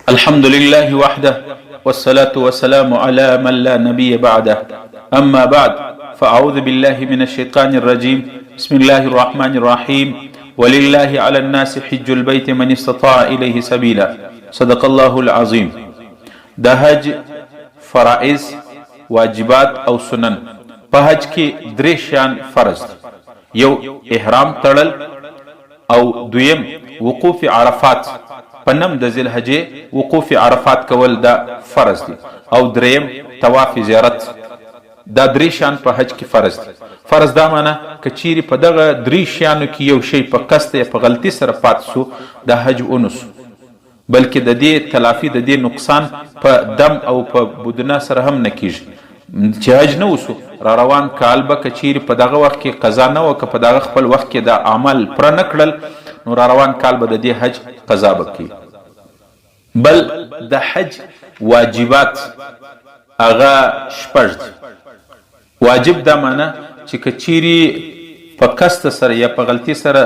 الحمد لله وحده والصلاة والسلام على من لا نبي بعده أما بعد فأعوذ بالله من الشيطان الرجيم بسم الله الرحمن الرحيم ولله على الناس حج البيت من استطاع إليه سبيلا صدق الله العظيم. دا حج فرائض واجبات او سنن. په حج کې درې شیان فرض دي. یو احرام تړل، او دویم وقوف عرفات، په نم د ذوالحجې وقوف عرفات کول دا فرض دي، او دریم طواف زیارت. دا درې شیان په حج کې فرض دي. فرض دا معنی که چیرې په دغه درې شیانو کې یو شی په قصد یا په غلطي سره پاتې سو دا حج اونسو، بلکې د دې تلافي د دې نقصان په دم او په بودنه سره هم نه کیږي. چې حج نه وسو را روان کال به که چیرې په دغه وخت کې قضا نه وه، که په دغه خپل وخت کې دا عمل پوره نه کړل نو را روان کال به د دې حج قضا به کوي. بل د حج واجبات هغه شپږ دي. واجب دا معنی چې که چیرې په قصد سره یا په غلطي سره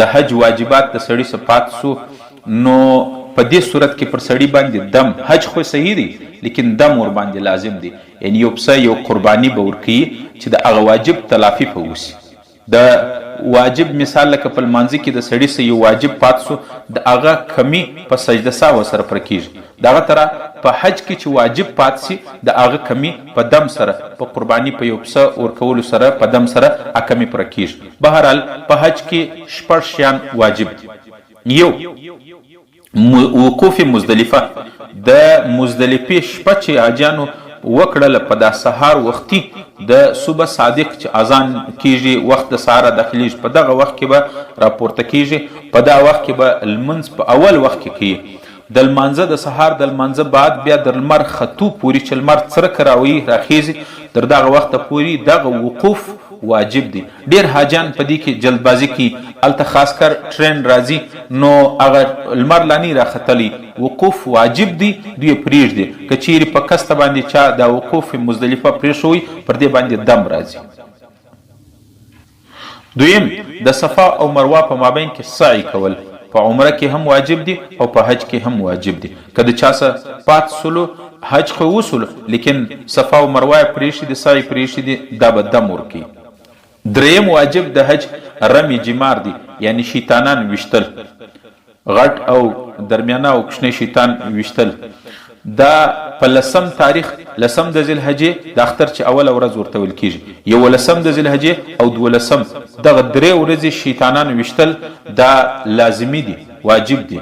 د حج واجبات د سړي څخه پاتې سو نو په دې صورت کې پر سړي باندې دم، حج خو صحیح دی لیکن دم ور باندې لازم دی، یعنی یو پسه یو قرباني به ورکوي چې د هغه واجب تلافي په وسي. د واجب مثال لکه په لمانځه کې د سړي سه یو واجب پاتې سو د هغه کمی په سجده سهو سره پوره کیږي. دغه طرح په حج کې چې واجب پاتې سي د هغه کمی په دم سره، په قرباني په یو پسه ورکولو سره په دم سره هغه کمی پوره کیږي. بهرحال په حج کې شپږ شیان واجب دي. یو وقوف مزدلفه. د مزدلفې شپه چې حاجیانو وکړله په دا سهار وختي د صبح صادق چې اذان کیږي، وخت د سهار داخلیږي، په دغه وخت کې به راپورته کیږي. په دا وخت کې به لمونځ په اول وخت کې کوي. د لمانځه د سهار د لمانځه بعد بیا د لمر ختو پورې چې لمر څرک راوي راخیږي تر دغه وخته پورې دغه وقوف واجب دی. ډیر حاجیان په دې کې جلدبازي کوي، الته خاص کر ټرین راځي نو هغه لمر لانی راختلی، وقوف واجب دی، دوی پرېږدي. که چیرې په قصد باندې چا دا وقوف مزدلفه پرېښوی پر دې باندې دم راځي. دویم د صفا او مروه په مابین کې سعی کول. په عمره کې هم واجب دی او په حج کې هم واجب دی. که د چا څه پات سلو حج خو وسلو لیکن صفا او مروه پرېښي دي، سعی پرېښي دي، دا به دم ورکوي. دریم واجب د حج رمی جمار دی، یعنی شیطانان ویشتل، غټ او درمیانه او کوچنی شیطان ویشتل. دا په لسم تاریخ، لسم د ذوالحجې د اختر چې اوله ورځ ورته ویل کیږي، یو لسم د ذوالحجې او دولسم، دغه درې ورځې شیطانان ویشتل دا لازمي دي، واجب دي.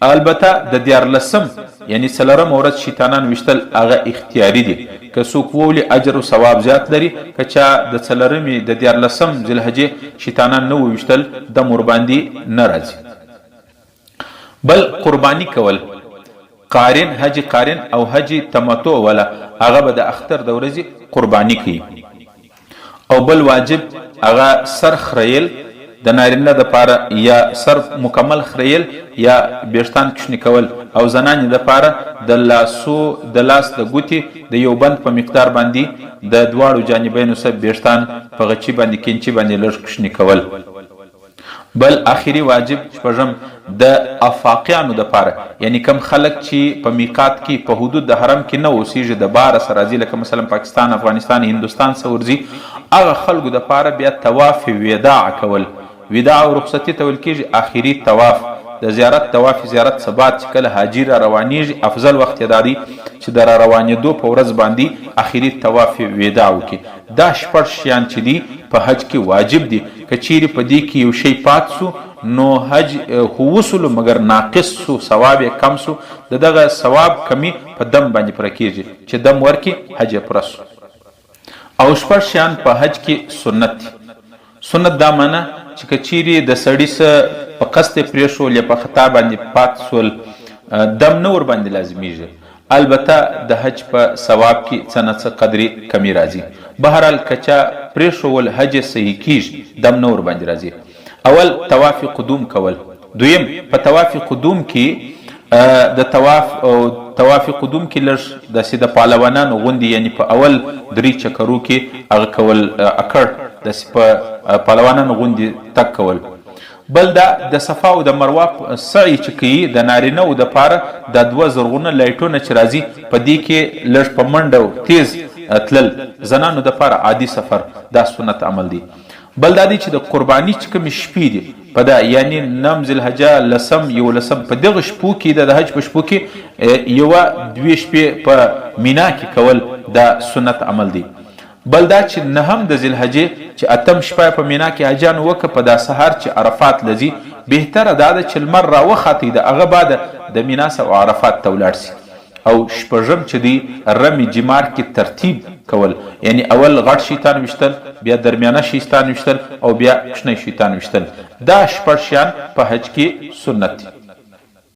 البته د دیارلسم یعنی څلورم ورځ شیطانان ویشتل هغه اختیاري دي. که څوک وولي اجر او ثواب زیات لري، که چا د څلورمې د دیارلسم ذوالحجې شیطانان نه وویشتل دم ورباندې نه راځي. بل قرباني کول. قارن، حج قارن او حج تمتع ولا هغه به د اختر د ورځې قرباني کوي. او بل واجب هغه سر خریل د نارینه د پاره، یا سر مکمل خریل یا بیشتان کشنی کول، او زنانې د پاره د لاسو د لاس د ګوتې د یو بند په مقدار باندې د دواړو جانبینو سره بیشتان په غچی باندې کینچی باندې لږ کشنی کول. بل آخري واجب شپږم د افاقیانو د پاره، یعنی کم خلک چې په میقات کې په حدود د حرم کې نه اوسېږي، د باره سره راځي، لکه مثلا پاکستان، افغانستان، هندوستان څخه ورځي، هغه خلکو د پاره بیا طواف وداع کول. وداع او رخصتي ته ویل کېږي آخري طواف. د زیارت طواف زیارت ثبات چې کله حاجي را روانېږي افضل وخت یې دا دی چې د را روانېدو په ورځ باندې آخري طواف وداع وکړي. دا شپږ شیان چې دي په حج کې واجب دي. که چیرې په دې کې یو شی پات سو نو حج خو وسلو مګر ناقص سو، ثواب یې کم سو، د دغه ثواب کمی په دم باندې پوره کېږي چې دم ورکړي حج یې پوره سو. او شپږ شیان په حج کې سنت دي. سنت دا معنی چې که چیرې د سړي څه په قصد پرېښول یا په خطا باندې پات سول دم نه ور باندې لازمیږي. البته د حج په ثواب کې څه نه څه قدرې کمی راځي. بهرحال که چا پرېښول حج صحیح کیږي، دم نه ور باندې راځي. اول طواف قدوم کول. دویم په طواف قدوم کې د طواف قدوم کې لږ داسې د پهلوانانو غوندې، یعنی په اول درې چکرو کې هغه کول، اکړ داسې په پهلوانانو غوندې تک کول. بل دا د صفا او د مروه سعی چې کوي د نارینه او د پاره د 2 زرغونه لایټونه چې راځي په دې کې لږ په منډه تیز تلل زنانو د پاره عادي سفر دا سنت عمل دی. بل دا دی چې د قربانی چې کوم شپې دي په دا یعنی نم ذوالحجه لسم یو لسم په دغه شپو کې د حج په شپو کې یو 2 شپې په مینا کې کول دا سنت عمل دی. بل دا چې نهم د ذوالحجه چې اتم شپه په مینا کې حجان وکړه په دا سحر چې عرفات لذي بهتره دا چې المر را وخاطي د هغه بعد د مینا او عرفات ته ولاړ سي. او شپږم چې دی رمی جمار کې ترتیب کول یعنی اول غټ شیطان وشتل بیا درمیانه شیطان وشتل او بیا کوچنی شیطان وشتل دا شپږ شیان په حج کې سنت دي.